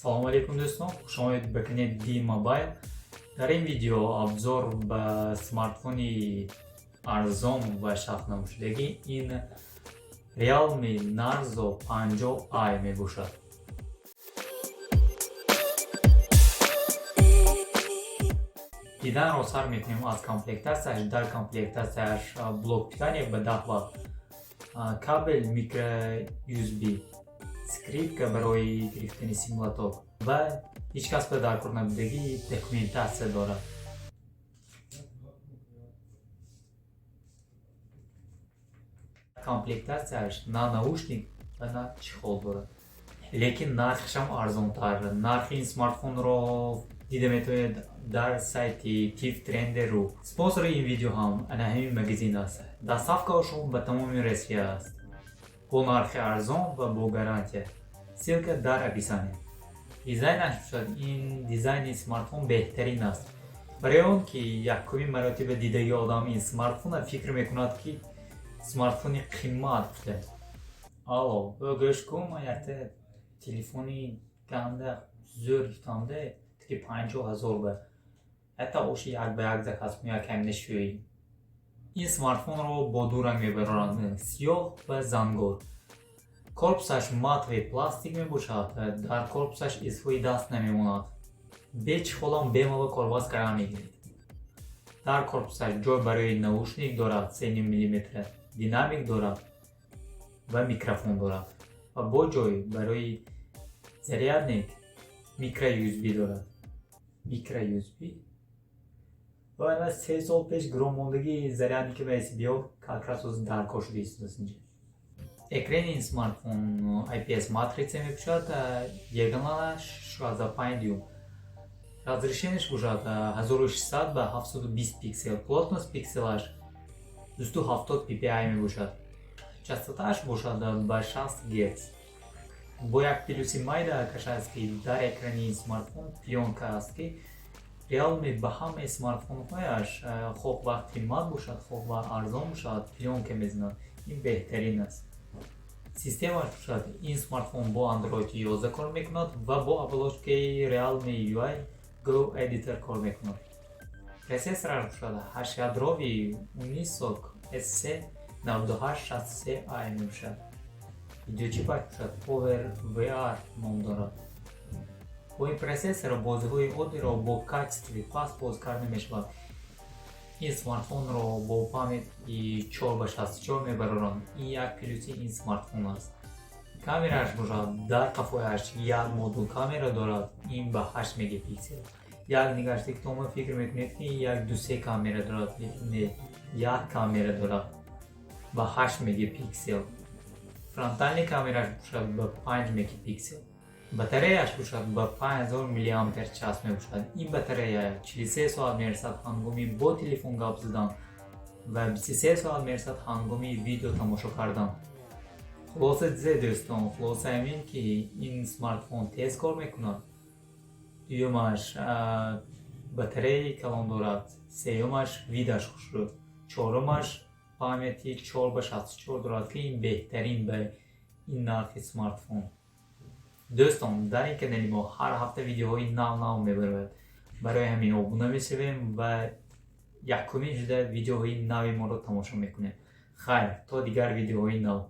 سلام علیکم دوستان، خوش آمدید به کانال دی موبایل. در این ویدیو ابزار به سمارتفونی ارزان و شخص نمودگی این ریالمی نارزو 50i می باشد. دیدن را سر میکنیم از کامپلکتاسیش. در کامپلکتاسیش بلوک питания به 10 وات، کابل میکرو USB، скрипка برای گرفتن سیم لپتاپ و هیچ کس به درکار نبودگی دکومنتاسیون دارد. کامپلکتاسیش نه ناوشنیک و نه چخول دارد، لیکن نرخش هم ارزان تر. نرخ این سمارتفون رو دیده میتونید در سایت تیف ترند رو. سپانسر این ویدیو هم همین مگزین است. доставкашون به تمام روسیه است با نرخ ارزان و با گارانتی. ссылка در описании. دیزاینش شد این دیزاین سمارتفون بهترین است. برای اون که یکمین مراتب دیدگی آدم این سمارتفون فکر میکند که سمارتفونی قیمت بوده. آلو گوش کن، یک تلفنی گنده زور گفتنده که 50,000 به حتی اوشی یک به یک زکست می کم نشویی. این سمارتفون رو با دو رنگ میبرند، سیاه و زنگار. корпусаш матовый пластик мебошад, дар корпусаш изҳои даст намемонад. бе чехолам бемалол корбаз карда мегирад. дар корпусаш ҷой барои наушник дорад 3 мм, динамик дорад ва микрофон дорад ва бо ҷой барои зарядник микро USB дорад. микро USB ва 3 сол пеш громондагии зарядники байси биё как раз оз даркор шуда истодаст инҷа. Экрани ин смартфон IPS матрица мебошад, диагоналаш 16.5 дюйм. разрешениеш бошад 1600 ба 720 пиксел. плотност пикселаш 270 ppi мебошад. частотааш бошад ба 60 Гц. бо як плюси майда кашааст ки дар экрани ин смартфон плёнка аст ки реалми ба ҳамаи смартфонҳояш хоҳ ва қимат бошад, хоҳ ва арзон бошад, плёнка мезанад. ин беҳтарин аст. системаш бошад ин смартфон бо Android 11 кор мекунад ва бо оболочкаи Realme UI Go Editor кор мекунад. процессораш бошад 8 ядрови Unisoc SC9863i мебошад. видеочипаш бошад PowerVR ном дорад. бо ин процессор бозиҳои оддиро бо качестви паст боз карда мешавад. ин смартфонро бо памяти 4x64 мебароранд. ин як плюси ин смартфон аст. камераш бошад дар қафояш як модул камера дорад, ин ба 8 мегапиксел. як нигаштик тома фикр мекунед ки як дусе камера дорад, не, як камера дорад ба 8 мегапиксел. фронтални камераш бошад ба 5 мегапиксел. батареяш бошад ба 5000 мАч мебошад. ин батарея 43 соат мерасад ҳангоми бо телефон гап задан ва 23 соат мерасад ҳангоми видео тамошо кардан. хулоса дизе дӯстон, хулоса ҳамин ки ин смартфон тез кор мекунад. дуюмаш батареяи калон дорад, сеюмаш видаш хушрӯ, чорумаш памяти 4x64 дорад ки ин беҳтарин ба ин нархи смартфон. دوستان در این کانال ما هر هفته ویدیوهای نو میبریم. برای همین ابونه میشویم و یکمین شده ویدیوهای نوی ما رو تماشا میکنیم. خیر تا دیگر ویدیوهای نو.